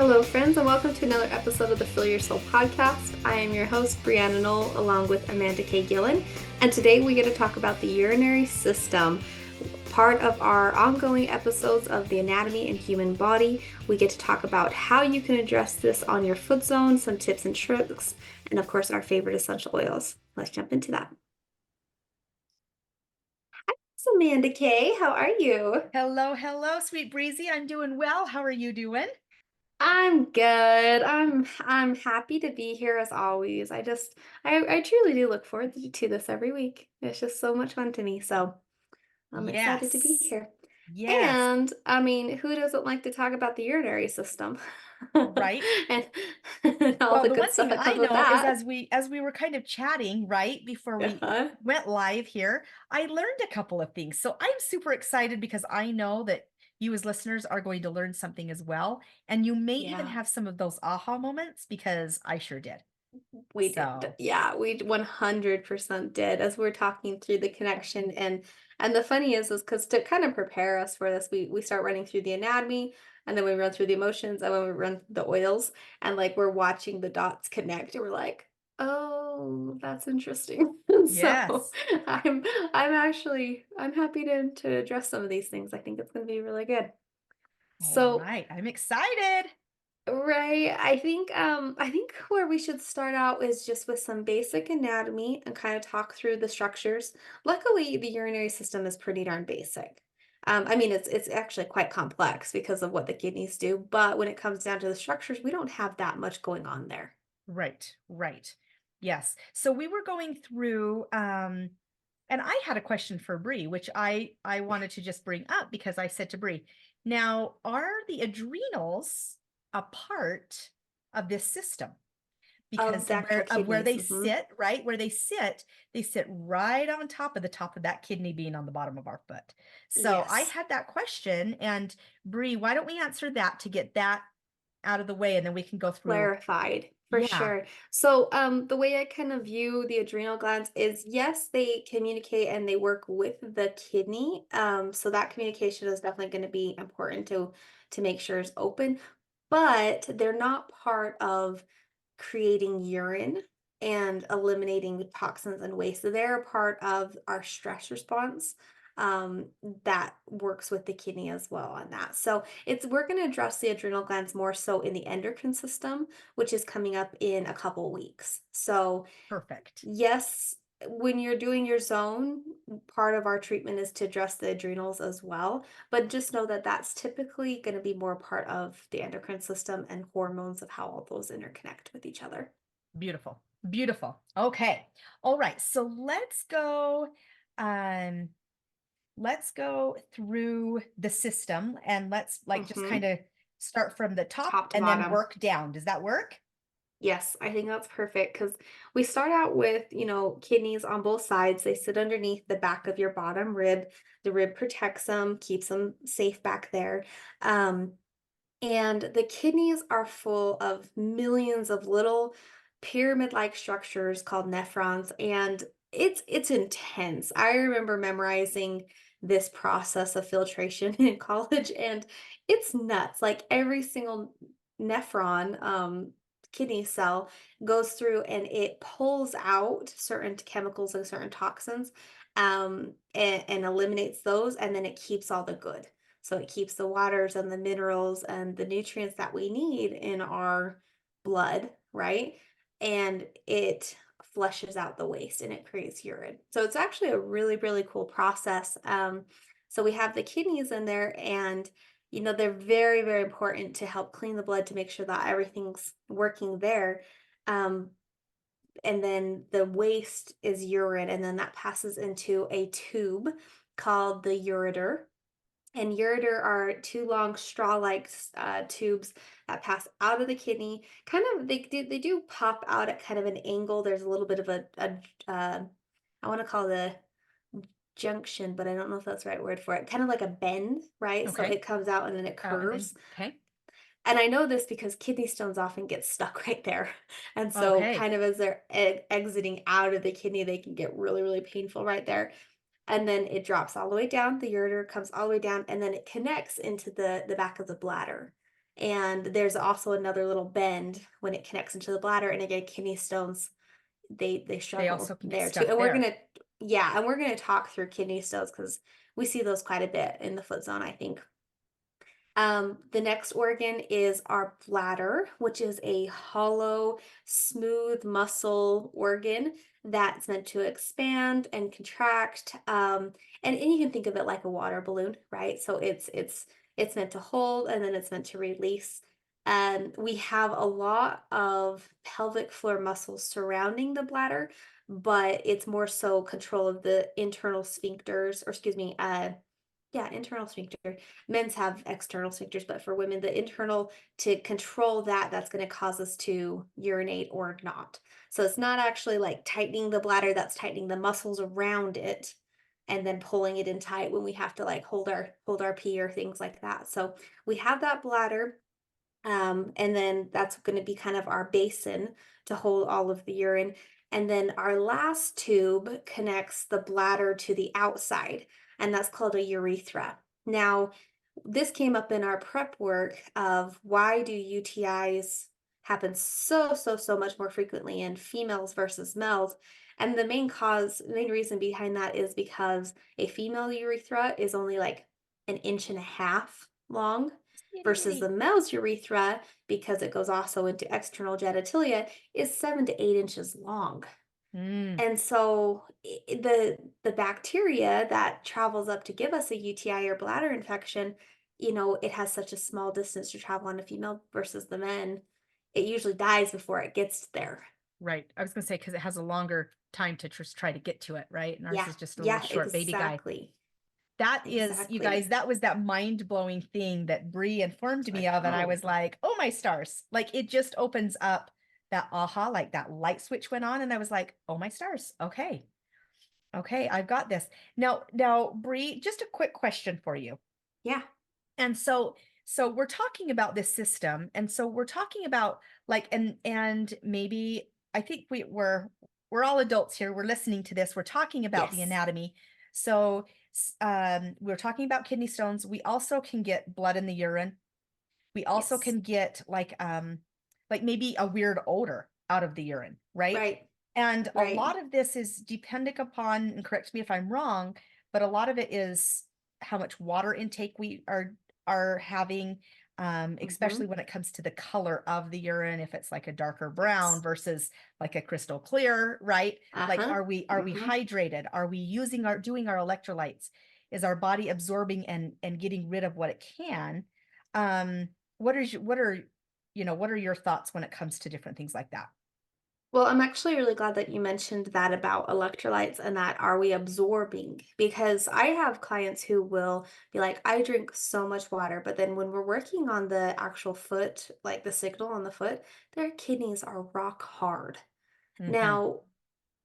Hello, friends, and welcome to another episode of the Fill Your Soul podcast. I am your host, Brianna Knoll, along with Amanda K. Gillen, and today we get to talk about the urinary system, part of our ongoing episodes of the anatomy and human body. We get to talk about how you can address this on your foot zone, some tips and tricks, and of course, our favorite essential oils. Let's jump into that. Hi, it's Amanda K. How are you? Hello, hello, sweet breezy. I'm doing well. How are you doing? I'm good. I'm happy to be here as always. I truly do look forward to this every week. It's just so much fun to me. So I'm excited to be Yes. here. Yes. And I mean, who doesn't like to talk about the urinary system? Right. And, and all Well, the the good one stuff thing that I comes with know is that. as we were kind of chatting, right, before we Uh-huh. went live here, I learned a couple of things. So I'm super excited because I know that you as listeners are going to learn something as well. And you may even Yeah. have some of those aha moments because I sure did. We did. So, Yeah, we 100% did as we're talking through the connection. And the funny is because to kind of prepare us for this, we start running through the anatomy, and then we run through the emotions, and then we run the oils, and like we're watching the dots connect, and we're like, oh, that's interesting. So yes. I'm I'm happy to address some of these things. I think it's gonna be really good. All So right. I'm excited. right. I think where we should start out is just with some basic anatomy and kind of talk through the structures. Luckily, the urinary system is pretty darn basic. I mean, it's actually quite complex because of what the kidneys do, but when it comes down to the structures, we don't have that much going on there. Right, right. Yes. So we were going through and I had a question for Bree, which I wanted to just bring up because I said to Bree, now are the adrenals a part of this system? Of Because the actual of where kidneys. they sit, right? Where they sit right on top of the top of that kidney being on the bottom of our foot. So I Yes. had that question, and Bree, why don't we answer that to get that out of the way, and then we can go through. Clarified for Yeah, sure. So, the way I kind of view the adrenal glands is yes, they communicate and they work with the kidney. So that communication is definitely going to be important to make sure it's open, but they're not part of creating urine and eliminating the toxins and waste. So they're a part of our stress response um, that works with the kidney as well on that. So it's we're going to address the adrenal glands more so in the endocrine system, which is coming up in a couple weeks. So perfect. yes, when you're doing your zone, part of our treatment is to address the adrenals as well. But just know that that's typically going to be more part of the endocrine system and hormones of how all those interconnect with each other. Beautiful. Beautiful. Okay. All right. So um let's go through the system and let's like just kind Hmm. of start from the top Top to and then bottom. work down. Does that work? Yes, I think that's perfect because we start out with, kidneys on both sides. They sit underneath the back of your bottom rib. The rib protects them, keeps them safe back there. Um, And the kidneys are full of millions of little pyramid-like structures called nephrons, and it's intense. I remember memorizing this process of filtration in college, and it's nuts. Like every single nephron, kidney cell goes through and it pulls out certain chemicals and certain toxins, and eliminates those, and then it keeps all the good. So it keeps the waters and the minerals and the nutrients that we need in our blood, right? And it flushes out the waste and it creates urine. So it's actually a really, really cool process. So we have the kidneys in there, and they're very, very important to help clean the blood to make sure that everything's working there. Um, and then the waste is urine, and then that passes into a tube called the ureter, and ureter are two long straw-like tubes that pass out of the kidney. Kind of, they do pop out at kind of an angle. There's a little bit of I want to call the junction, but I don't know if that's the right word for it. Kind of like a bend, right? So Okay. it comes out and then it And then curves. okay. And I know this because kidney stones often get stuck right there. And so Okay. kind of as they're exiting out of the kidney, they can get really, really painful right there. And then it drops all the way down. The ureter comes all the way down, and then it connects into the back of the bladder. And there's also another little bend when it connects into the bladder. And again, kidney stones, they They also struggle can get there too. stuck And we're there. gonna yeah, and we're gonna talk through kidney stones because we see those quite a bit in the foot zone, I think. The next organ is our bladder, which is a hollow, smooth muscle organ that's meant to expand and contract. And you can think of it like a water balloon, right? So it's meant to hold and then it's meant to release. We have a lot of pelvic floor muscles surrounding the bladder, but it's more so control of the internal sphincters, or excuse me, yeah, internal sphincter. Men's have external sphincters, but for women, the internal, to control that, that's going to cause us to urinate or not. So it's not actually like tightening the bladder, that's tightening the muscles around it and then pulling it in tight when we have to like hold our pee or things like that. So we have that bladder, and then that's going to be kind of our basin to hold all of the urine. And then our last tube connects the bladder to the outside, and that's called a urethra. Now, this came up in our prep work of why do UTIs happen so much more frequently in females versus males. And the main reason behind that is because a female urethra is only like an inch and a half long Itty versus bitty. the male's urethra, because it goes also into external genitalia, is 7 to 8 inches long. Mm, And so the bacteria that travels up to give us a UTI or bladder infection, it has such a small distance to travel on a female versus the men. It usually dies before it gets there. right. I was gonna say because it has a longer time to just try to get to it, right? And ours Yeah, is just a little yeah, short baby guy. exactly. That is, you guys, Exactly. that was that mind-blowing thing that Bree informed It's me like, of, and I oh, was like, "Oh my stars." Like it just opens up that aha, like that light switch went on, and I was like, "Oh my stars. Okay. Okay, I've got this." Now, Bree, just a quick question for you. yeah, And so we're talking about this system, and so we're talking about like and maybe I think we're all adults here. We're listening to this. We're talking about the yes, anatomy. So we're talking about kidney stones. We also can get blood in the urine. We also yes, can get like maybe a weird odor out of the urine, right? right, And a right. lot of this is dependent upon, and correct me if I'm wrong, but a lot of it is how much water intake we are having, Mm-hmm. especially when it comes to the color of the urine, if it's like a darker brown Yes. versus like a crystal clear, right? Like Uh-huh. are we Mm-hmm. hydrated? Are we using our doing our electrolytes? Is our body absorbing and getting rid of what it can? What are your thoughts when it comes to different things like that? Well, I'm actually really glad that you mentioned that about electrolytes and that are we absorbing? Because I have clients who will be like, I drink so much water, but then when we're working on the actual foot, like the signal on the foot, their kidneys are rock hard. Hmm. Now,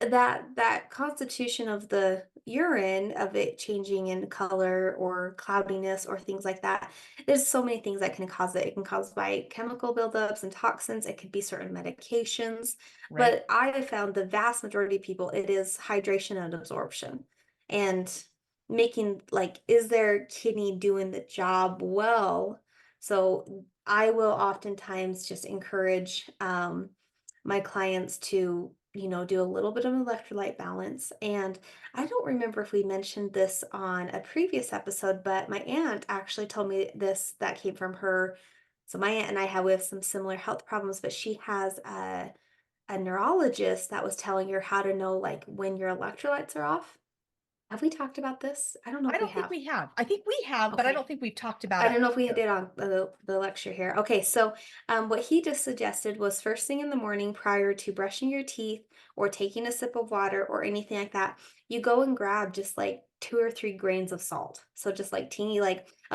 that constitution of the urine, of it changing in color or cloudiness or things like that, there's so many things that can cause it. It can cause by chemical buildups and toxins, it could be certain medications, Right. but I have found the vast majority of people, it is hydration and absorption, and making like, is their kidney doing the job well? So I will oftentimes just encourage my clients to, do a little bit of electrolyte balance. And I don't remember if we mentioned this on a previous episode, but my aunt actually told me this, that came from her. So my aunt and I have some similar health problems, but she has a neurologist that was telling her how to know like when your electrolytes are off. Have we talked about this? I don't know I if we don't think have. we have. I think we have, but I don't Okay. think we've talked about I it don't know if we here. did on the lecture here. Okay, so what he just suggested was first thing in the morning prior to brushing your teeth or taking a sip of water or anything like that, you go and grab just like 2 or 3 grains of salt. So just like teeny,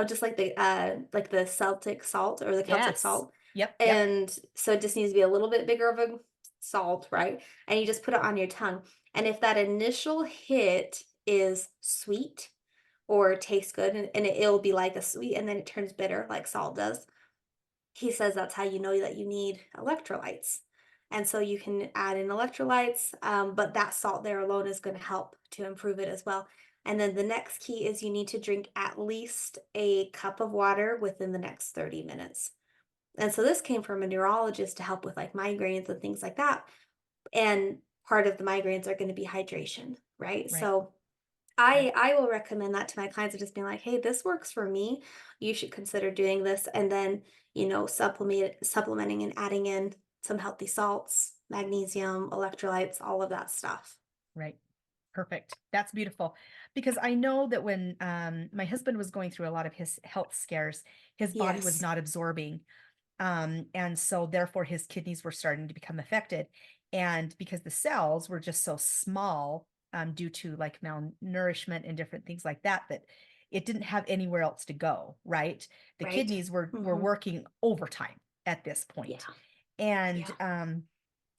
just like the Celtic salt or the Celtic Yes. salt. Yep. Yep. And so it just needs to be a little bit bigger of a salt, right? And you just put it on your tongue. And if that initial hit is sweet, or tastes good, and it'll be like a sweet and then it turns bitter like salt does. He says that's how you know that you need electrolytes. And so you can add in electrolytes, but that salt there alone is going to help to improve it as well. And then the next key is you need to drink at least a cup of water within the next 30 minutes. And so this came from a neurologist to help with like migraines and things like that. And part of the migraines are going to be hydration, right? Right. So Right. I will recommend that to my clients of just being like, "Hey, this works for me. You should consider doing this." And then, supplementing and adding in some healthy salts, magnesium, electrolytes, all of that stuff. Right. Perfect. That's beautiful. Because I know that when my husband was going through a lot of his health scares, his body was Yes. not absorbing. And so therefore his kidneys were starting to become affected. And because the cells were just so small, due to like malnourishment and different things like that, that it didn't have anywhere else to go, right? The Right. kidneys were Mhm. working overtime at this point. Yeah. And Yeah.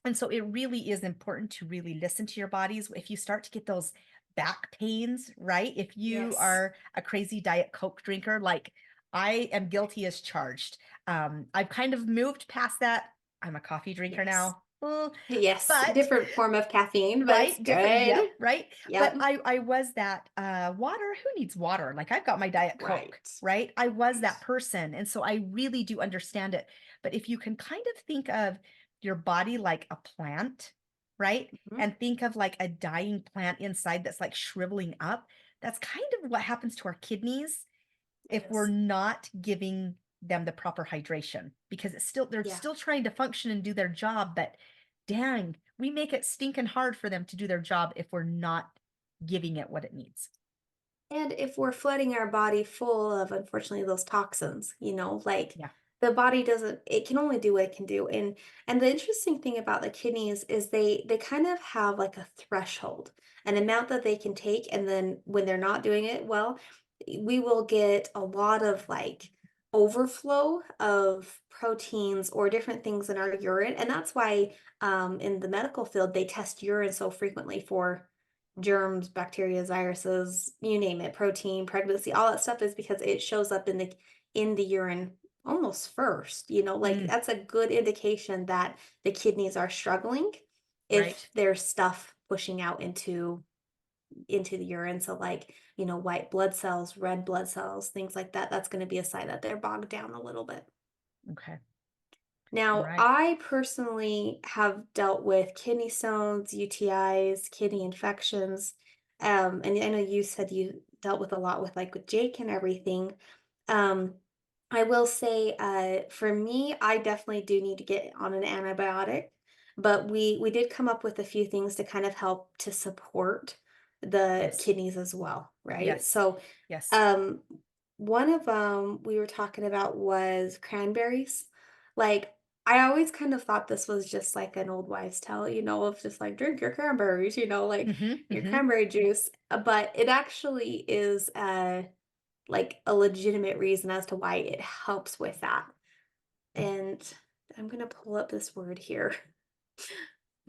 and so it really is important to really listen to your bodies. If you start to get those back pains, right? If you Yes. are a crazy Diet Coke drinker, like I am guilty as charged. I've kind of moved past that. I'm a coffee drinker Yes. now. Yes. But Different form of caffeine, but it's right, different, good. yep, right. But Yep. I was that water, who needs water? Like I've got my Diet Coke, Right. right? I was Right. that person. And so I really do understand it. But if you can kind of think of your body like a plant, right? Mhm. And think of like a dying plant inside that's like shriveling up. That's kind of what happens to our kidneys It if we're is. not giving them the proper hydration, because they're Yeah. still trying to function and do their job, but dang, we make it stinking hard for them to do their job if we're not giving it what it needs. And if we're flooding our body full of, unfortunately, those toxins, like Yeah. the body doesn't, it can only do what it can do. And the interesting thing about the kidneys is they kind of have like a threshold, an amount that they can take. And then when they're not doing it well, we will get a lot of like overflow of proteins or different things in our urine. And that's why in the medical field, they test urine so frequently for germs, bacteria, viruses, you name it, protein, pregnancy, all that stuff is because it shows up in the urine almost first, like Mm, that's a good indication that the kidneys are struggling if right. there's stuff pushing out into the urine. So like, white blood cells, red blood cells, things like that. That's going to be a sign that they're bogged down a little bit. Okay. All Now, right. I personally have dealt with kidney stones, UTIs, kidney infections. And I know you said you dealt with a lot with like with Jake and everything. Um, I will say, for me, I definitely do need to get on an antibiotic, but we did come up with a few things to kind of help to support the Yes. kidneys as well, right? Yes. So, Yes. um, one of them we were talking about was cranberries. Like, I always kind of thought this was just like an old wives' tale, of just like drink your cranberries, like Hmm. your Hmm. cranberry juice. But it actually is like a legitimate reason as to why it helps with that. And I'm gonna pull up this word here.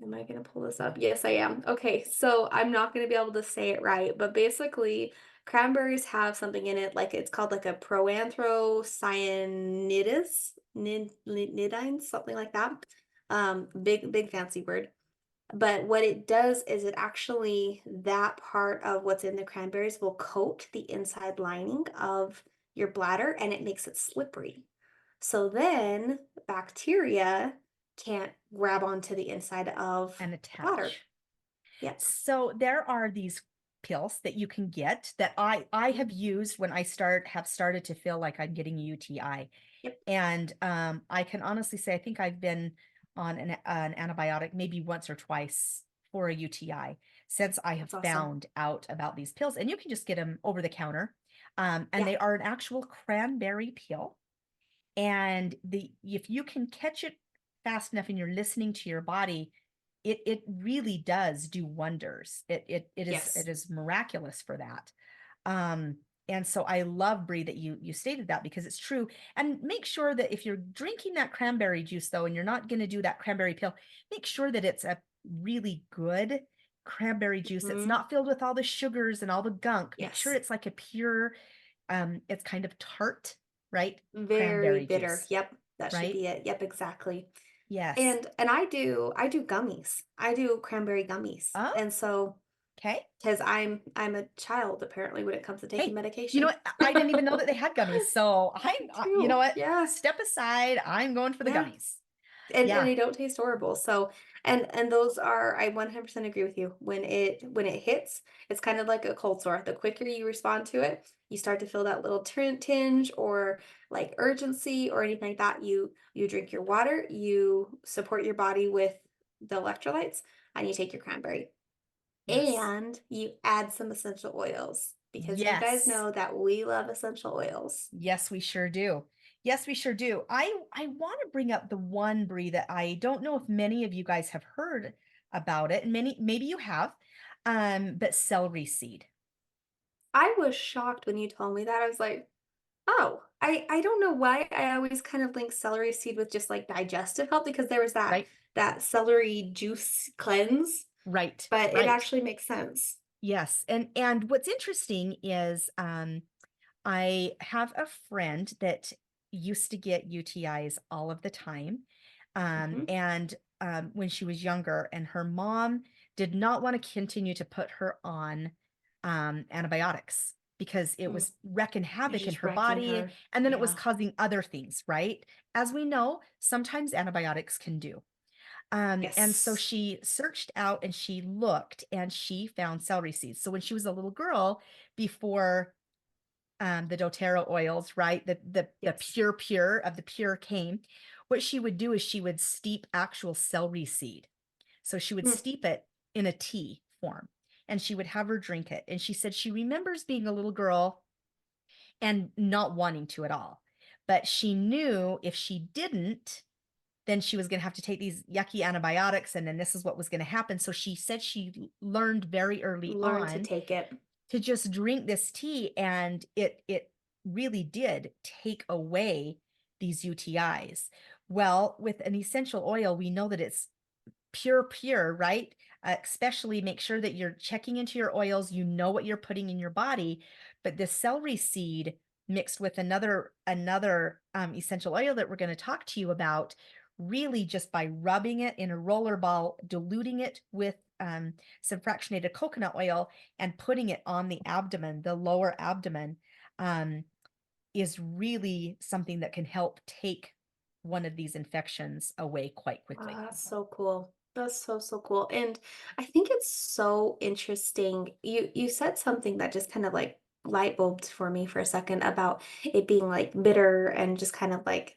Am I gonna pull this up? Yes, I am. Okay, so I'm not gonna be able to say it right, but basically, cranberries have something in it, like it's called like a nidine, something like that. Big fancy word. But what it does is it actually that part of what's in the cranberries will coat the inside lining of your bladder and it makes it slippery. So then bacteria can't grab onto the inside of And the bladder. attach. Yep. So there are these pills that you can get that I Mhm. have used when I have started to feel like I'm getting a UTI. Yep. And I can honestly say I think I've been on an antibiotic maybe once or twice for a UTI since I have That's awesome. found out about these pills. And you can just get them over the counter. And Yeah. they are an actual cranberry pill. And the if you can catch it fast enough and you're listening to your body, it really does do wonders. It Yes. is miraculous for that. Um, and so I love, Brie, that you stated that because it's true. And make sure that if you're drinking that cranberry juice though, and you're not going to do that cranberry pill, make sure that it's a really good cranberry juice. It's Hmm. not filled with all the sugars and all the gunk. Make sure Yes. it's like a pure, it's kind of tart, right? Very Cranberry bitter. juice, Yep. That should right? be it. Yep, exactly. Yes. And I do gummies. I do cranberry gummies. Oh, And so Okay. because I'm a child apparently when it comes to taking Hey, you know medication. what? I didn't even know that they had gummies. So Me you know too. what? Yeah. Step aside. I'm going for the Yeah. gummies. And Yeah. they don't taste horrible. So and those are I 100% agree with you. When it hits, it's kind of like a cold sore. The quicker you respond to it, you start to feel that little tinge or like urgency or anything like that. You drink your water, you support your body with the electrolytes, and you take your cranberry. Yes. And you add some essential oils because you guys Yes. know that we love essential oils. Yes, we sure do. Yes, we sure do. I want to bring up the one, Brie, that I don't know if many of you guys have heard about it, and many maybe you have, but celery seed, I was shocked when you told me that. I was like, oh, I don't know why I always kind of link celery seed with just like digestive health because there was right? that celery juice cleanse, Right, but it right. actually makes sense. Yes, and what's interesting is I have a friend that used to get UTIs all of the time. Mhm. And when she was younger, and her mom did not want to continue to put her on antibiotics because it Mm. was wrecking It's havoc in just her wrecking body. her. And then it was Yeah. causing other things, right? As we know, sometimes antibiotics can do. And so Yes. she searched out and she looked and she found celery seeds. So when she was a little girl, before the doTERRA oils, right? The Yes. pure of the pure came. What she would do is she would steep actual celery seed. So she would Mm. steep it in a tea form and she would have her drink it. And she said she remembers being a little girl and not wanting to at all. But she knew if she didn't, then she was going to have to take these yucky antibiotics. And then this is what was going to happen. So she said she learned very early Learn to on take it. to just drink this tea, and it really did take away these UTIs. Well, with an essential oil, we know that it's pure, right? Especially make sure that you're checking into your oils, you know what you're putting in your body. But this celery seed mixed with another essential oil that we're going to talk to you about, really just by rubbing it in a roller ball, diluting it with some fractionated coconut oil, and putting it on the abdomen, the lower abdomen, um, is really something that can help take one of these infections away quite quickly. That's so cool. That's so, so cool. And I think it's so interesting. You said something that just kind of like light bulbed for me for a second about it being like bitter and just kind of like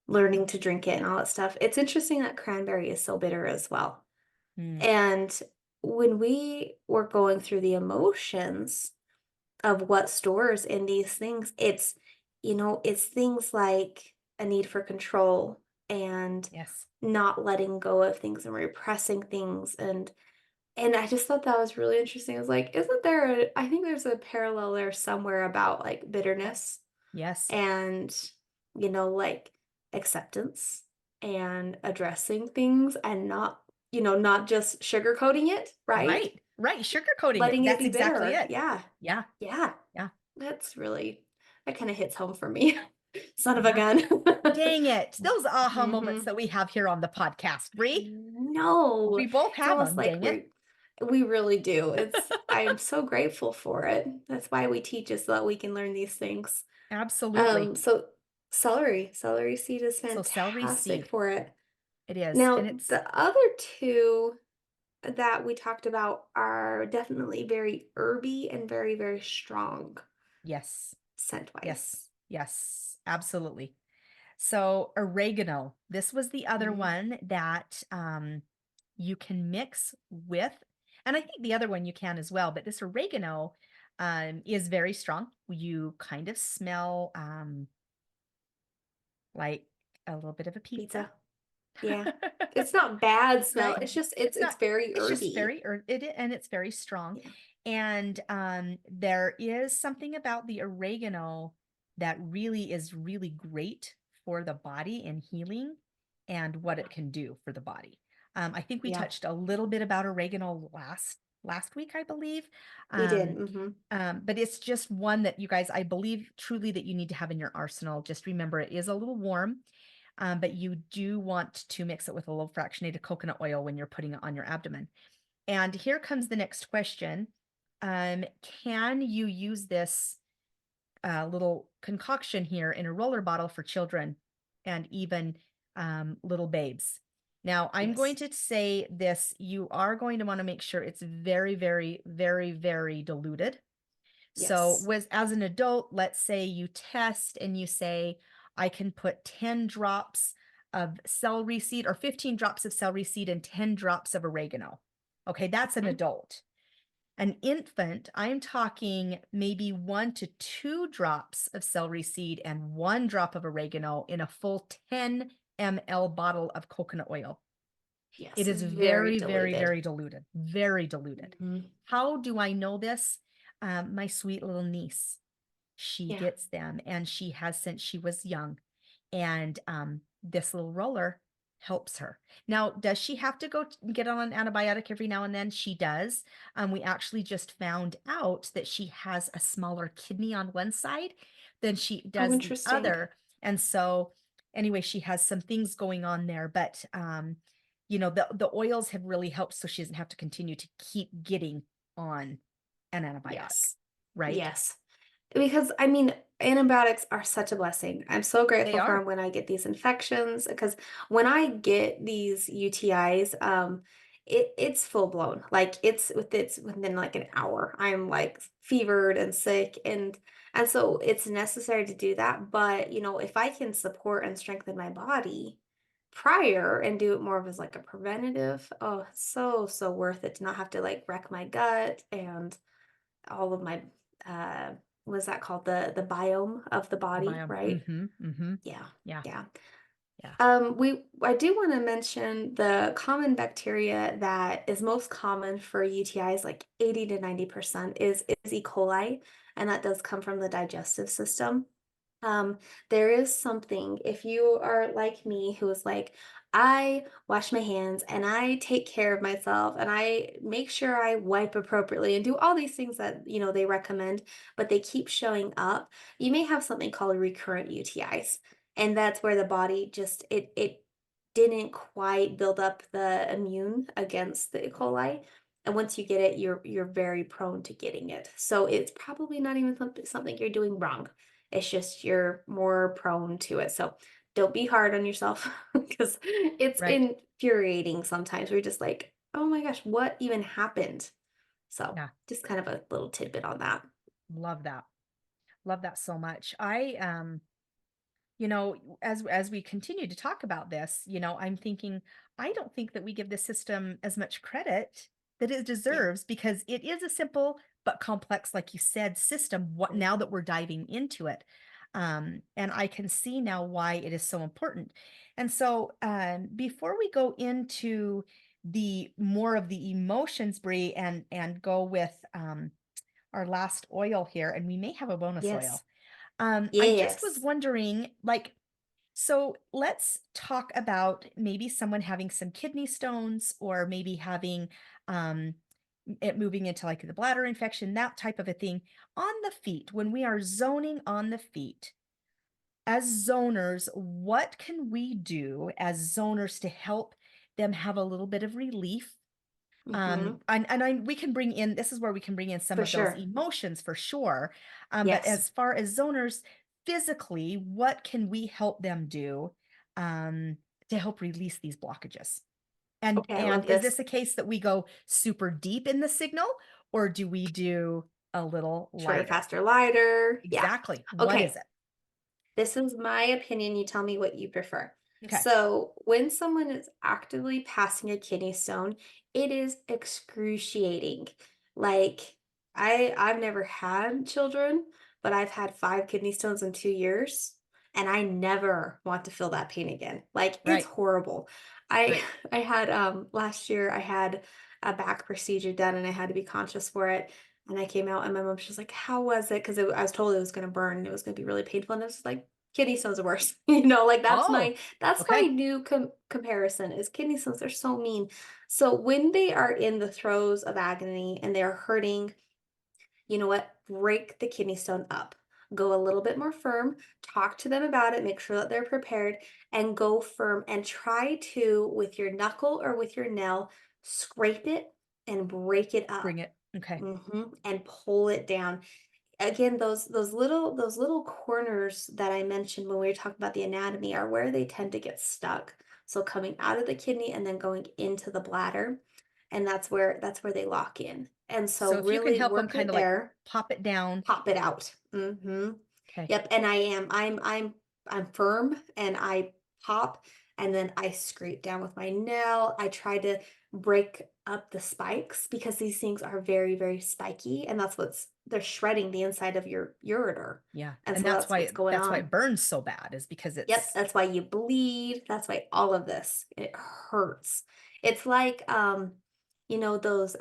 learning to drink it and all that stuff. It's interesting that cranberry is so bitter as well. Mm, And when we were going through the emotions of what stores in these things, it's things like a need for control and yes. not letting go of things and repressing things and I just thought that was really interesting. I was like, isn't there I think there's a parallel there somewhere about like bitterness Yes. and like acceptance and addressing things and not just sugarcoating it, right? Right. Right. Sugarcoating it. Letting it That's be exactly bitter. it. Yeah. Yeah. Yeah. Yeah. That's really that kind of hits home for me. Son of a Yeah. gun. Dang it. Those aha moments hmm that we have here on the podcast, Bree. No, We both it's have almost them. like Dang it. we really do. I'm so grateful for it. That's why we teach us so that we can learn these things. Absolutely. So celery seed is So celery fantastic seed. for it. It is. And Now, it's, the other two that we talked about are definitely very herby and very, very strong yes. scent-wise. Yes. Yes. Absolutely. So oregano, this was the other Mhm. one that you can mix with, and I think the other one you can as well, but this oregano is very strong. You kind of smell like a little bit of a pizza. Pizza. Yeah. It's not bad smell. Right? It's just It's it's not, very it's just herby. very, and it's very strong. Yeah. And there is something about the oregano that really is really great for the body and healing and what Yeah. it can do for the body. I think we Yeah. touched a little bit about oregano last week, I believe. We did. Um, Mhm. but it's just one that you guys, I believe truly that you need to have in your arsenal. Just remember, it is a little warm, but you do want to mix it with a little fractionated coconut oil when you're putting it on your abdomen. And here comes the next question. Can you use this little concoction here in a roller bottle for children and even little babes? Now, I'm going Yes. to say this, you are going to want to make sure it's very, very, very, very diluted. So, Yes. with as an adult, let's say you test and you say, I can put 10 drops of celery seed or 15 drops of celery seed and 10 drops of oregano. Okay, that's an Mhm. adult. An infant, I'm talking maybe 1 to 2 drops of celery seed and 1 drop of oregano in a full 10 ml bottle of coconut oil. It Yes. is Very very, very, diluted. very diluted, very diluted. Mhm. How do I know this? My sweet little niece, she Yeah. gets them and she has since she was young. And this little roller helps her. Now, does she have to get on an antibiotic every now and then? She does. We actually just found out that she has a smaller kidney on one side than she Oh, does the interesting. other. And so, anyway, she has some things going on there. But, the oils have really helped so she doesn't have to continue to keep getting on an antibiotic, Yes. right? Yes. Because I mean, antibiotics are such a blessing. I'm so They grateful for are. 'em when I get these infections because when I get these UTIs, it's full blown. Like it's within like an hour. I'm like fevered and sick and so it's necessary to do that. But if I can support and strengthen my body prior and do it more of as like a preventative, oh, so worth it to not have to like wreck my gut and all of my uh what's that called? The biome of the The body, biome. right? Mhm, mhm. Yeah. Yeah, Yeah. yeah. I do want to mention the common bacteria that is most common for UTIs, like 80 to 90% is E. coli, and that does come from the digestive system. There is something, if you are like me, who is like, I wash my hands and I take care of myself and I make sure I wipe appropriately and do all these things that, they recommend, but they keep showing up. You may have something called recurrent UTIs. And that's where the body just, it didn't quite build up the immune against the E. coli. And once you get it, you're very prone to getting it. So it's probably not even something you're doing wrong. It's just you're more prone to it. So don't be hard on yourself because it's Right. infuriating sometimes. We're just like, oh my gosh, what even happened? So Yeah. just kind of a little tidbit on that. Love that. Love that so much. As we continue to talk about this, I'm thinking, I don't think that we give the system as much credit that it Yeah. deserves because it is a simple but complex, like you said, system. What Mhm. now that we're diving into it, and I can see now why it is so important. And so, before we go into the more of the emotions, Brie, and go with our last oil here, and we may have a bonus Yes. oil. I just was Yes. wondering, like, so let's talk about maybe someone having some kidney stones or maybe having it moving into like the bladder infection, that type of a thing on the feet. When we are zoning on the feet, as zoners, what can we do as zoners to help them have a little bit of relief? Hmm. We can bring in, this is where we can bring in some For of those sure. emotions for sure. But Yes. as far as zoners, physically, what can we help them do um, to help release these blockages? And Okay, I and love is this this. a case that we go super deep in the signal, or do we do a little Shorter, lighter? faster, lighter. Yeah. Exactly. What is Okay. it? This is my opinion. You tell me what you prefer. Okay. So, when someone is actively passing a kidney stone, it is excruciating. Like, I've never had children, but I've had 5 kidney stones in 2 years, and I never want to feel that pain again. Like, it's Right. horrible. I Right. I had last year I had a back procedure done and I had to be conscious for it. And I came out and my mom, she's like, "How was it?" Because I was told it was gonna burn and it was gonna be really painful. And I was like, kidney stones are worse. Like Oh, that's my okay. new comparison is kidney stones are so mean. So when they are in the throes of agony and they're hurting, you know what? Break the kidney stone up. Go a little bit more firm, talk to them about it, make sure that they're prepared, and go firm and try to, with your knuckle or with your nail, scrape it. and break it Bring up. it. Okay. And pull it down. Again, those little corners that I mentioned when we were talking about the anatomy are where they tend to get stuck. So coming out of the kidney and then going into the bladder, and that's where they lock in. And so So if you can really help them work kind it of like there, pop it down. pop it out. Okay. Yep, and I am. I'm firm and I pop and then I scrape down with my nail. I try to break up the spikes because these things are very, very spiky and they're shredding the inside of your ureter. Yeah. And And so that's what's going that's why on. it burns so bad is because Yep, it's that's why you bleed. That's why all of this, it hurts. It's like those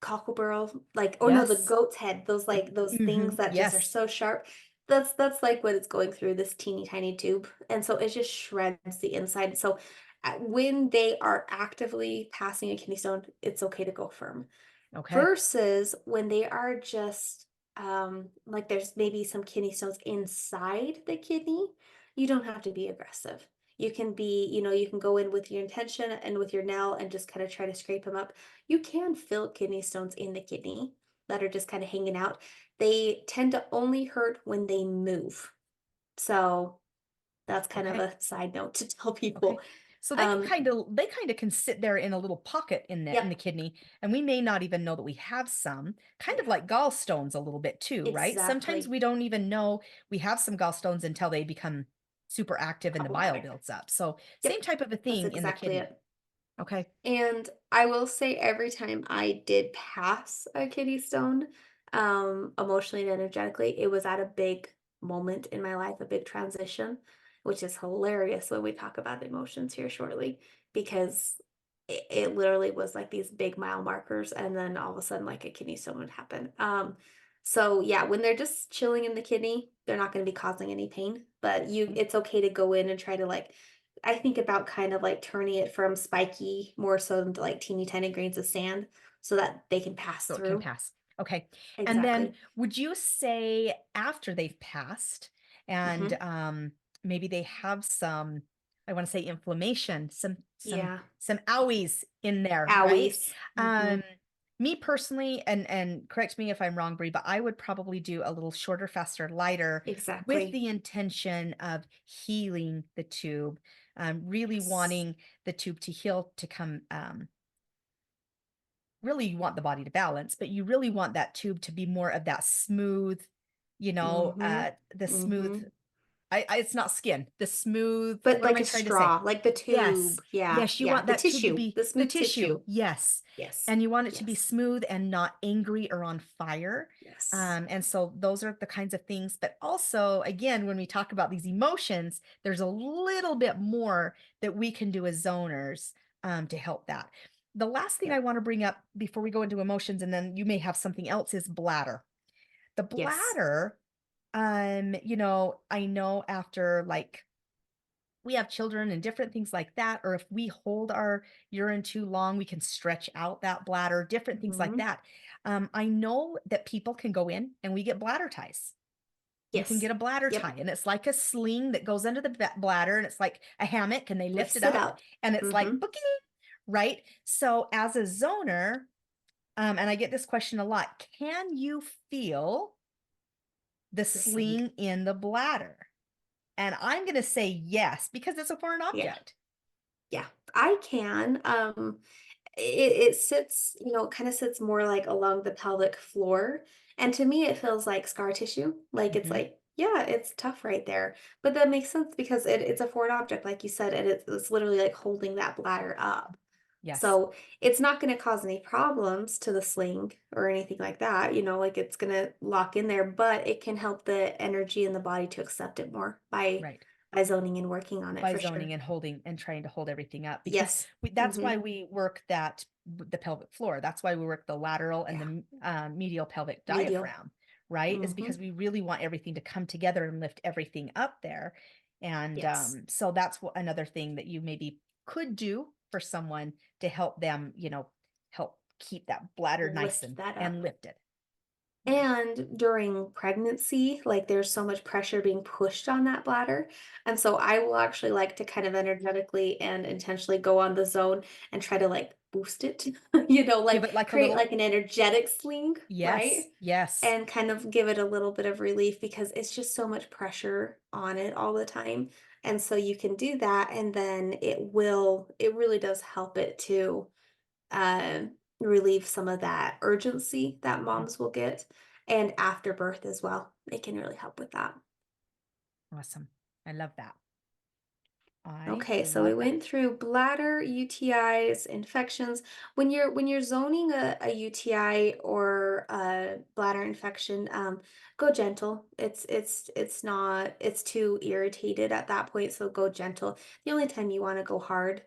cocklebur, like, oh no, the yes. goat's head, those The like those things that just are yes. so sharp. That's like what it's going through this teeny tiny tube. And so it just shreds the inside. So when they are actively passing a kidney stone, it's okay to go firm. Okay. Versus when they are just like there's maybe some kidney stones inside the kidney, you don't have to be aggressive. You can go in with your intention and with your nail and just kind of try to scrape them up. You can feel kidney stones in the kidney that are just kind of hanging out. They tend to only hurt when they move. So that's kind of Okay. a side note to tell people. Okay. So Um, they kind of can sit there in a little pocket in the yep, kidney, and we may not even know that we have some, kind of yeah, like gallstones a little bit too, right? Sometimes exactly. we don't even know we have some gallstones until they become super active and the bile Problematic. builds up. So same Yep, type of a that's thing in the exactly kidney. it. Okay. And I will say every time I did pass a kidney stone, emotionally and energetically, it was at a big moment in my life, a big transition, which is hilarious when we talk about emotions here shortly, because it literally was like these big mile markers, and then all of a sudden, like a kidney stone would happen. So yeah, when they're just chilling in the kidney, they're not going to be causing any pain, but Okay. it's okay to go in and try to like I think about kind of like turning it from spiky more so into like teeny tiny grains of sand so that they can pass So it can through. pass. Okay. And then Exactly. would you say after they've passed and Hmm. maybe they have some, I want to say inflammation, Yeah. some owies in there, right? Owies. Hmm. Um Me personally, and correct me if I'm wrong, Brie, but I would probably do a little shorter, faster, lighter with Exactly. the intention of healing the tube, really Yes. wanting the tube to heal to come really you want the body to balance, but you really want that tube to be more of that smooth, Hmm. the smooth, Hmm. it's not skin, the smooth, But what am like I a trying to say? straw, like the Yes. tube. Yeah. Yes, you Yeah. want The that tube to tissue, be the the smooth tissue. tissue. Yes. Yes. And you want it to be Yes. smooth and not angry or on fire. Yes. And so those are the kinds of things. But also, again, when we talk about these emotions, there's a little bit more that we can do as zoners to help that. The last thing I Yep. want to bring up before we go into emotions, and then you may have something else, is bladder. The Yes. bladder, I know after like we have children and different things like that, or if we hold our urine too long, we can stretch out that bladder, different things like Hmm. that. I know that people can go in and we get bladder ties. You can Yes. get a bladder tie, Yep. and it's like a sling that goes under the bladder, and it's like a hammock, and they lift it Lifts it up, up. and it's Hmm. like booking, right? So, as a zoner, and I get this question a lot, can you feel the The sling. sling in the bladder? And I'm going to say yes, because it's a foreign Yeah. object. Yeah, I can. It sits, kind of sits more like along the pelvic floor. And to me, it feels like scar tissue. Like it's Hmm. like, yeah, it's tough right there. But that makes sense because it's a foreign object, like you said, and it's literally like holding that bladder up. Yes, So it's not going to cause any problems to the sling or anything like that, like it's going to lock in there, but it can help the energy in the body to accept it more right. by zoning and working on it By for zoning sure. and holding and trying to hold everything up, because Yes. that's why Hmm. we work the pelvic floor. That's why we work the lateral and Yeah. the medial pelvic Medial. diaphragm, right? Is because Mhm. we really want everything to come together and lift everything up there. And Yes. so that's another thing that you maybe could do for someone to help them, help keep that bladder nice Lift that and up. lifted. And during pregnancy, like there's so much pressure being pushed on that bladder. And so I will actually like to kind of energetically and intentionally go on the zone and try to like boost it, Give like it like a create little, like an energetic sling, right? yes, yes. And kind of give it a little bit of relief because it's just so much pressure on it all the time. And so you can do that and then it really does help it to relieve some of that urgency that Mm, moms will get. And after birth as well, it can really help with that. awesome. I love that. I Okay, so we love that. went through bladder, UTIs, infections. When you're zoning a UTI or a bladder infection, go gentle. It's not it's too irritated at that point, so go gentle. The only time you want to go hard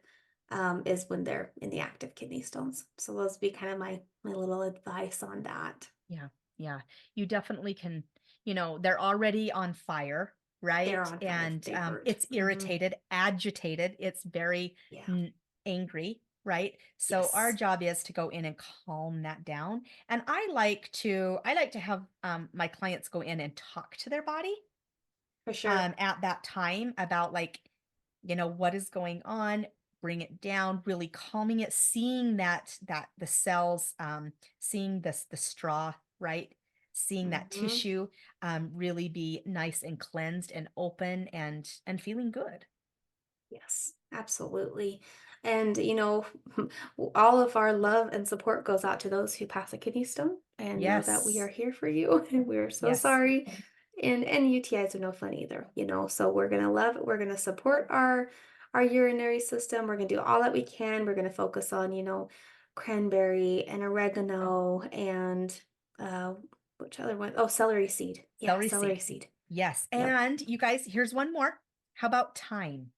is when they're in the active kidney stones. So those would be kind of my little advice on that. Yeah, yeah. You definitely can, they're already on fire, They're right? on fire. And They hurt. it's irritated, agitated, it's very Yeah. angry, right? So our Yes, job is to go in and calm that down. And I like to have my clients go in and talk to their body for sure. at that time about like, what is going on, bring it down, really calming it, seeing that the cells, seeing the straw, right? Seeing that Hmm. tissue really be nice and cleansed and open and feeling good. Yes, absolutely. And, all of our love and support goes out to those who pass a kidney stone and know that we are Yes. here for you and we're so Yes. sorry. And UTIs are no fun either. So we're gonna love it. We're gonna support our urinary system. We're gonna do all that we can. We're gonna focus on, cranberry and oregano and uh which other one? Oh, celery seed. Yeah, Celery celery seed. seed. Yes. Yep. And you guys, here's one more. How about thyme?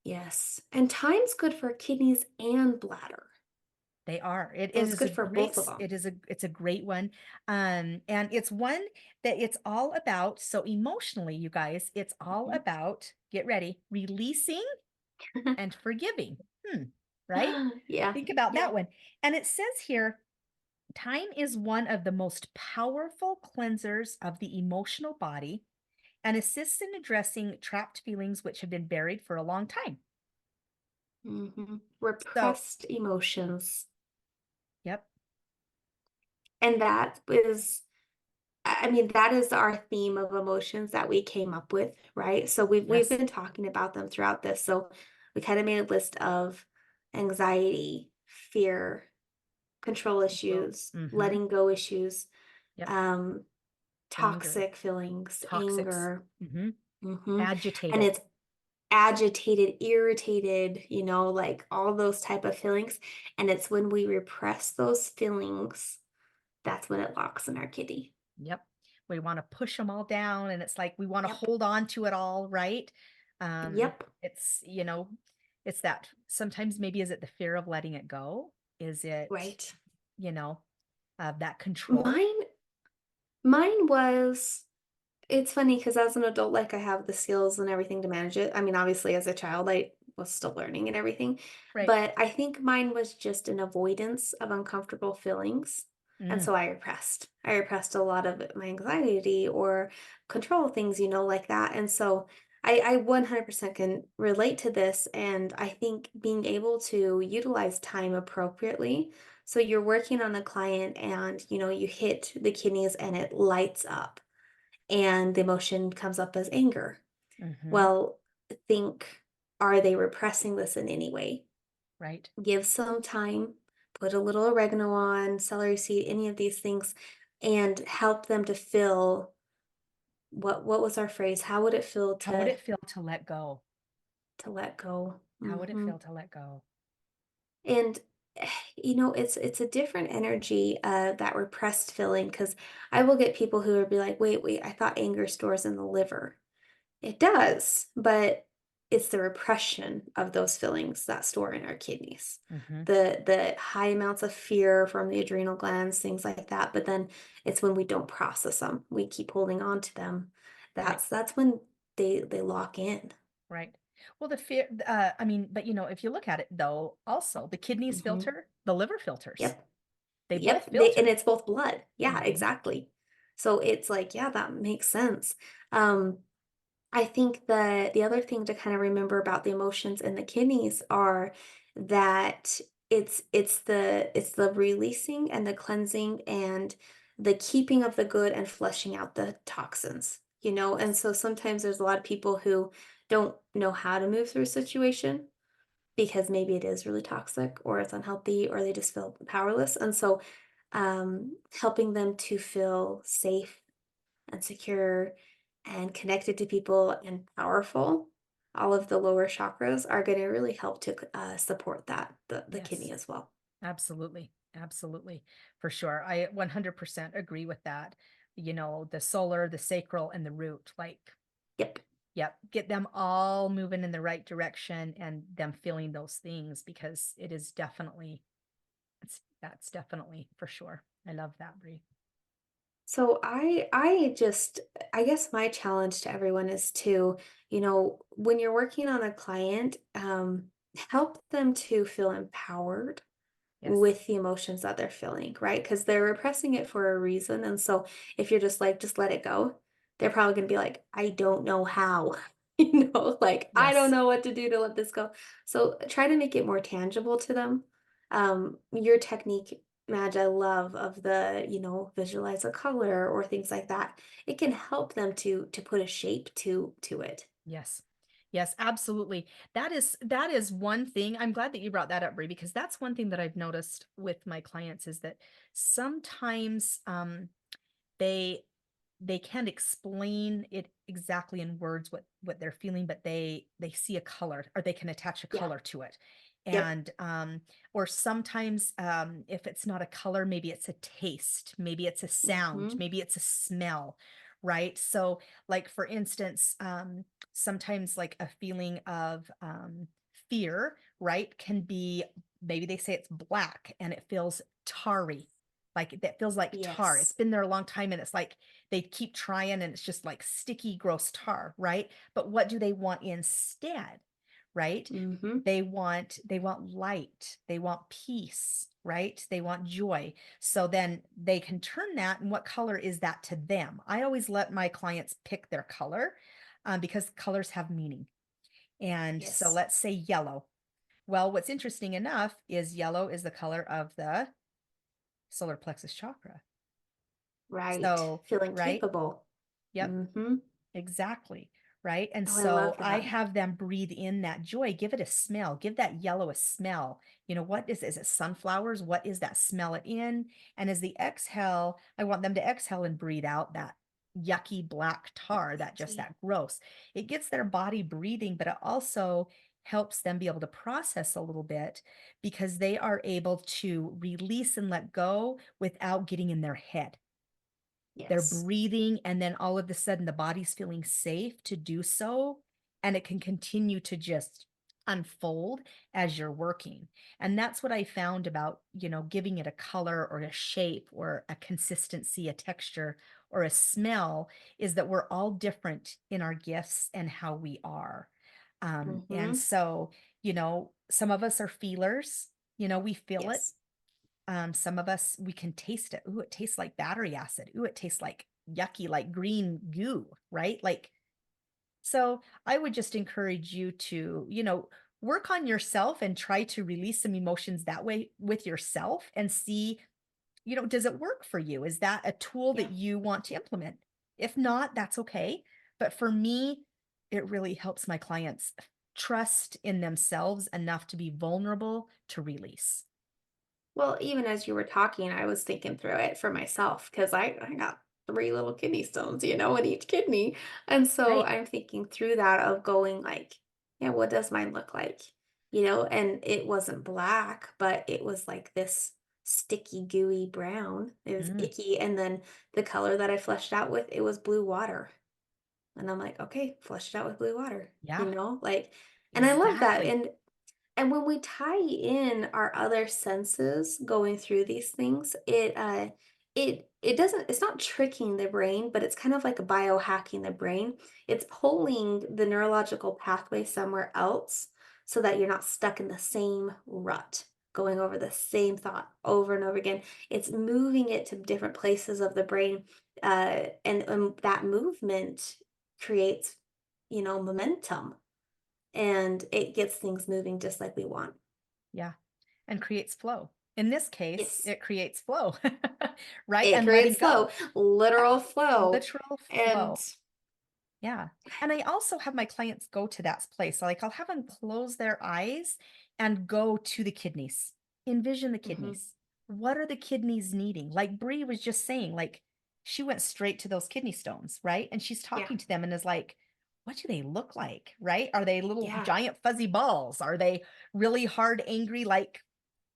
Yes. And thyme's good for kidneys and bladder. They are. It So it it's is a good for great both of s them. it's a great one, and it's one that it's all about so emotionally, you guys, it's all Mhm. about, get ready, releasing and forgiving. Right? Yeah. Think about that Yep. one. And it says here, time is one of the most powerful cleansers of the emotional body and assists in addressing trapped feelings which have been buried for a long time. So, Repressed emotions. yep. And that is, I mean, that is our theme of emotions that we came up with, right? So we've Yes. been talking about them throughout this. So we kind of made a list of anxiety, fear, control Control. issues, Mhm. letting go issues, Yep. um, Anger. toxic feelings, Toxics. anger. Mhm. Hmm. And Agitated. it's agitated, irritated, like all those type of feelings. And it's when we repress those feelings, that's when it locks in our kitty. Yep. We wanna push them all down, and it's like we wanna Yep. hold on to it all, right? Yep. It's, it's that sometimes maybe is it the fear of letting it go? Is it, Right. you know, that control? Mine, mine was It's funny because as an adult, like, I have the skills and everything to manage it. I mean, obviously, as a child, I was still learning and everything, Right. but I think mine was just an avoidance of uncomfortable feelings, and Mm, so I repressed. I repressed a lot of my anxiety or control things, like that, and so I 100% can relate to this, and I think being able to utilize time appropriately. So you're working on a client and, you hit the kidneys and it lights up and the emotion comes up as anger. mhm. Well, think, are they repressing this in any way? Right. Give some time, put a little oregano on, celery seed, any of these things, and help them to feel what was our phrase? How would it feel How would to it feel to let go? let go? How would it feel to let go? And it's a different energy, that repressed feeling because I will get people who will be like, wait, I thought anger stores in the liver. It does, but it's the repression of those feelings that store in our kidneys. Mhm. The high amounts of fear from the adrenal glands, things like that, but then it's when we don't process them, we keep holding on to them. Right. That's when they lock in. Right. Well, the fear, I mean, but if you look at it though, also the kidneys Mhm. filter, the liver filters. Yep. They both Yep, and filter. it's both blood. Yeah, Mhm. exactly. So it's like, yeah, that makes sense. Um, I think that the other thing to kind of remember about the emotions in the kidneys are that it's the releasing and the cleansing and the keeping of the good and flushing out the toxins, you know? And Yes. so sometimes there's a lot of people who don't know how to move through a situation because maybe it is really toxic or it's unhealthy or they just feel powerless. And so helping them to feel safe and secure and connected to people and powerful, all of the lower chakras are going to really help to support that, the kidney Yes. as well. Absolutely. Absolutely. For sure. I 100% agree with that. The solar, the sacral, and the root, like, Yep. yep, get them all moving in the right direction and them feeling those things because it is definitely, that's definitely for sure. I love that, Brie. So I guess my challenge to everyone is to, when you're working on a client, help them to feel empowered Yes. with the emotions that they're feeling, right? Because they're repressing it for a reason. And so if you're just like, just let it go, they're probably going to be like, I don't know how, like, I don't Yes. know what to do to let this go. So try to make it more tangible to them. Your technique, Madge, I love of the, visualize a color or things like that. It can help them to put a shape to it. Yes. Yes, absolutely. That is one thing. I'm glad that you brought that up, Brie, because that's one thing that I've noticed with my clients is that sometimes they they can't explain it exactly in words what they're feeling, but they see a color or they can attach a Yeah. color to it. Yep. And or sometimes if it's not a color, maybe it's a taste, maybe it's a sound, Hmm. maybe it's a smell, right? So like for instance, sometimes like a feeling of fear, right, can be maybe they say it's black and it feels tarry, like that feels like tar. It's Yes. been there a long time and it's like they keep trying and it's just like sticky, gross tar, right? But what do they want instead? Right? Hmm. They want light, they want peace, right? They want joy. So then they can turn that, and what color is that to them? I always let my clients pick their color because colors have meaning. And so Yes. let's say yellow. Well, what's interesting enough is yellow is the color of the solar plexus chakra. Right. So, Feeling right? capable. Yep, Mhm. exactly. Right. And Oh, I so love I that. have them breathe in that joy, give it a smell, give that yellow a smell. What is it sunflowers? What is that? Smell it in. And as the exhale, I want them to exhale and breathe out that yucky black tar, Icky. that gross. It gets their body breathing, but it also helps them be able to process a little bit because they are able to release and let go without getting in their head. They're Yes. breathing, and then all of a sudden the body's feeling safe to do so, and it can continue to just unfold as you're working. And that's what I found about, giving it a color or a shape or a consistency, a texture or a smell is that we're all different in our gifts and how we are. And Mhm. so, some of us are feelers, we feel it, Yes. some of us, we can taste it. Ooh, it tastes like battery acid. Ooh, it tastes like yucky, like green goo, right? Like, so I would just encourage you to, work on yourself and try to release some emotions that way with yourself and see, does it work for you? Is that a tool Yeah. that you want to implement? If not, that's okay. But for me, it really helps my clients trust in themselves enough to be vulnerable to release. Well, even as you were talking, I was thinking through it for myself because I got three little kidney stones, in each kidney. And so Right. I'm thinking through that of going like, yeah, what does mine look like? And it wasn't black, but it was like this sticky, gooey brown. It was Mm, icky. And then the color that I fleshed out with, it was blue water. And I'm like, okay, flush it out with blue water, yeah. like, and I love that. Exactly. And when we tie in our other senses going through these things, it doesn't it's not tricking the brain, but it's kind of like biohacking the brain. It's pulling the neurological pathway somewhere else so that you're not stuck in the same rut going over the same thought over and over again. It's moving it to different places of the brain, and that movement creates, momentum, and it gets things moving just like we want. Yeah. And creates flow. In this case, Yes, it creates flow, right? it And letting creates flow, go. Yeah. literal flow, Literal and flow. Yeah. And I also have my clients go to that place. Like I'll have them close their eyes and go to the kidneys. Envision the mhm, kidneys. What are the kidneys needing? Like Bree was just saying, like she went straight to those kidney stones, right? And she's yeah, talking to them and is like, what do they look like? Right? Are they little yeah, giant fuzzy balls? Are they really hard, angry, like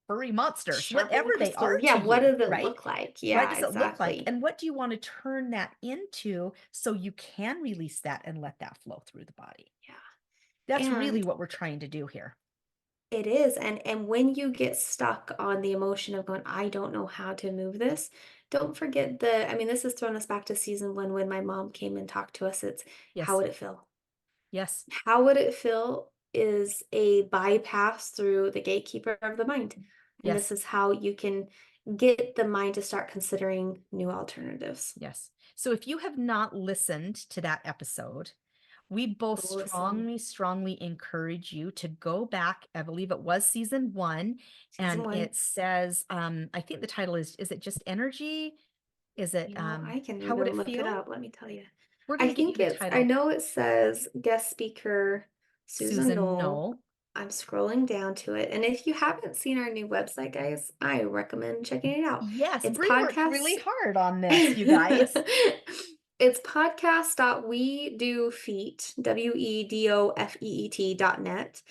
furry monsters? sharpening Whatever they are crystals. Yeah, to what you, does it right? look like? What Yeah, does it look like? exactly. And what do you want to turn that into so you can release that and let that flow through the body? Yeah, That's really and what we're trying to do here. it is, and when you get stuck on the emotion of going, "I don't know how to move this," don't forget I mean, this has thrown us back to season 1 when my mom came and talked to us. It's, "How Yes. would it feel?" Yes. How would it feel is a bypass through the gatekeeper of the mind, and this Yes. is how you can get the mind to start considering new alternatives. Yes. So if you have not listened to that episode, we both Go listen. strongly, strongly encourage you to go back. I believe it was season one, Season and 1. it says, I think the title is it just energy? Is it I can how would even it look it feel? up, let me tell you. We're I gonna get you think the I title. know it says guest speaker Susan Susan Knoll. Knoll. I'm scrolling down to it, and if you haven't seen our new website, guys, I recommend checking it out. Yes, It's Bree worked really podcasts. hard on this, you guys. It's podcast.wedofeet, WEDOFEET.net.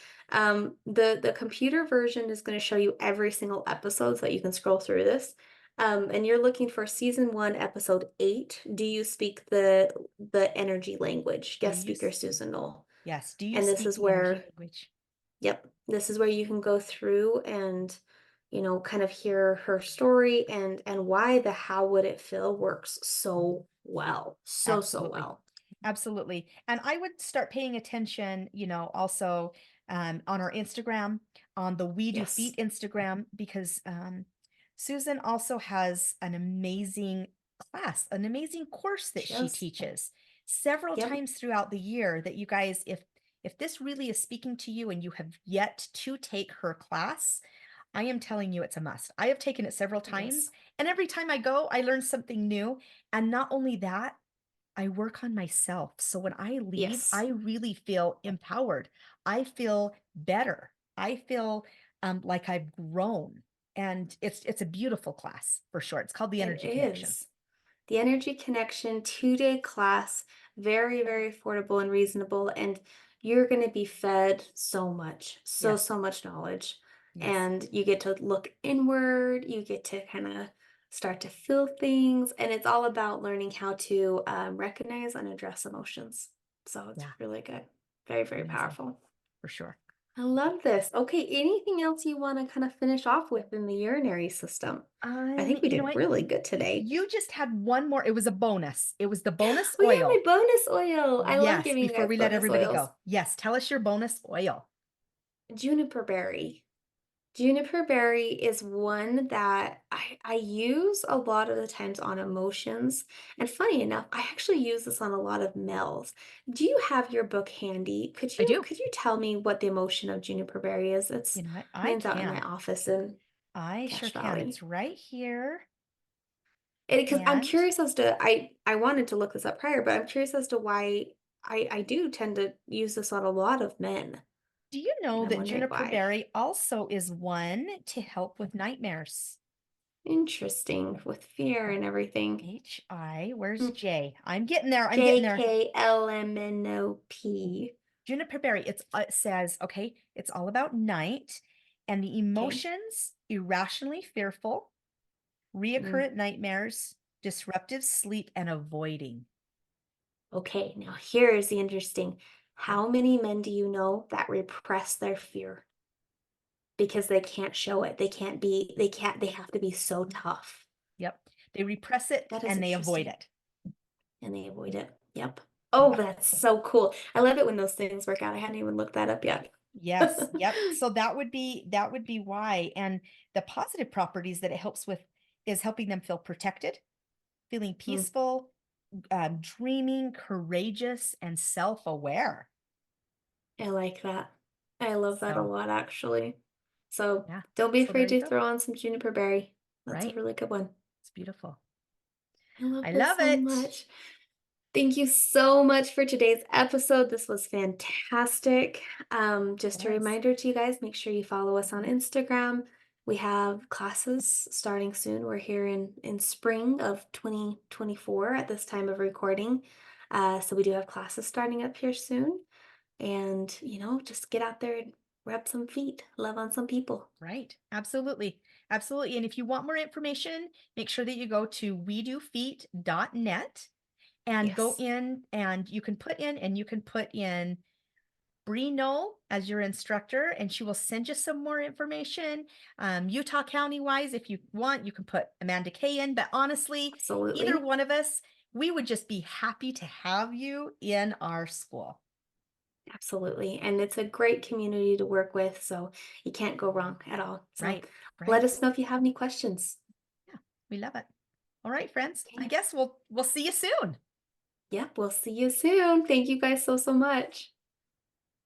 The computer version is going to show you every single episode so that you can scroll through this. And you're looking for season 1, episode 8. Do you speak the energy language? Do Guest you speaker s Susan Knoll. yes, do you And this speak is the energy where language? Yep. This is where you can go through and, kind of hear her story and why the how would it feel works so well. So, so Absolutely. well. Absolutely. And I would start paying attention, also on our Instagram, on the We Do Yes. Feet Instagram, because Susan also has an amazing class, an amazing course that She she does. teaches several Yep. times throughout the year that you guys, if this really is speaking to you and you have yet to take her class, I am telling you it's a must. I have taken it several It times, is. and every time I go, I learn something new. And not only that, I work on myself. So when I leave, Yes. I really feel empowered. I feel better. I feel like I've grown. And it's a beautiful class for sure. It's called the It Energy Connection. is. The Energy Connection 2-day class, very, very affordable and reasonable. And you're going to be fed so much, so, Yes. so much knowledge. Yes. And you get to look inward, you get to kind of start to feel things. And it's all about learning how to recognize and address emotions. So it's Yeah. really good. Very, very Amazing powerful. for sure. I love this. Okay, anything else you want to kind of finish off with in the urinary system? I think we You know did what? really good today. You just had one more. It was a bonus. It was the bonus Oh yeah, my oil. bonus oil. I love Yes, giving you before guys we let bonus everybody oils. go. Yes, tell us your bonus oil. Juniper berry. Juniper berry is one that I use a lot of the times on emotions. And funny enough, I actually use this on a lot of males. Do you have your book handy? Could I you do. could you tell me what the emotion of juniper berry is? You know what? I Mine's out in my can. office in I sure Cache can. Valley. It's right here. Because I'm And curious as to I wanted to look this up prior, but I'm curious as to why I do tend to use this on a lot of men, do you know and I'm that wondering juniper why. berry also is one to help with nightmares? Interesting with fear Oh, and everything. HI, where's Hmm. J? I'm getting there. I'm getting there. JKLMNOP. Juniper berry. It says, okay, it's all about night and the Okay. emotions, irrationally fearful, Mm. reoccurrent nightmares, disruptive sleep, and avoiding. Okay, now here is the interesting. Okay. How many men do you know that repress their fear because they can't show it? They have to be so tough. Yep. They repress it That is and they avoid interesting. it. And they avoid it. Yep. Oh, Yep. that's so cool. I love it when those things work out. I hadn't even looked that up yet. Yes, yep. So that would be why. And the positive properties that it helps with is helping them feel protected, feeling Mm, peaceful, dreaming, courageous, and self-aware. I like that. I love that a So lot, actually. So yeah. don't be So there afraid you to go. throw on some juniper berry. That's a Right. really good one. It's beautiful. I love I this love so it. much. Thank you so much for today's episode. This was fantastic. It Just a was. reminder to you guys, make sure you follow us on Instagram. We have classes starting soon. We're here in spring of 2024 at this time of recording. So we do have classes starting up here soon. And, just get out there and rub some feet, love on some people. Right. Absolutely. Absolutely. And if you want more information, make sure that you go to wedofeet.net and go Yes, in and you can put in Bree Knoll as your instructor, and she will send you some more information. Utah County wise, if you want, you can put Amanda Kay in. But honestly, either absolutely. one of us, we would just be happy to have you in our school. Absolutely. And it's a great community to work with, so you can't go wrong at all. So Right. let Right. us know if you have any questions. Yeah. We love it. All right, friends. I Okay. guess we'll see you soon. Yep, we'll see you soon. Thank you guys so, so much.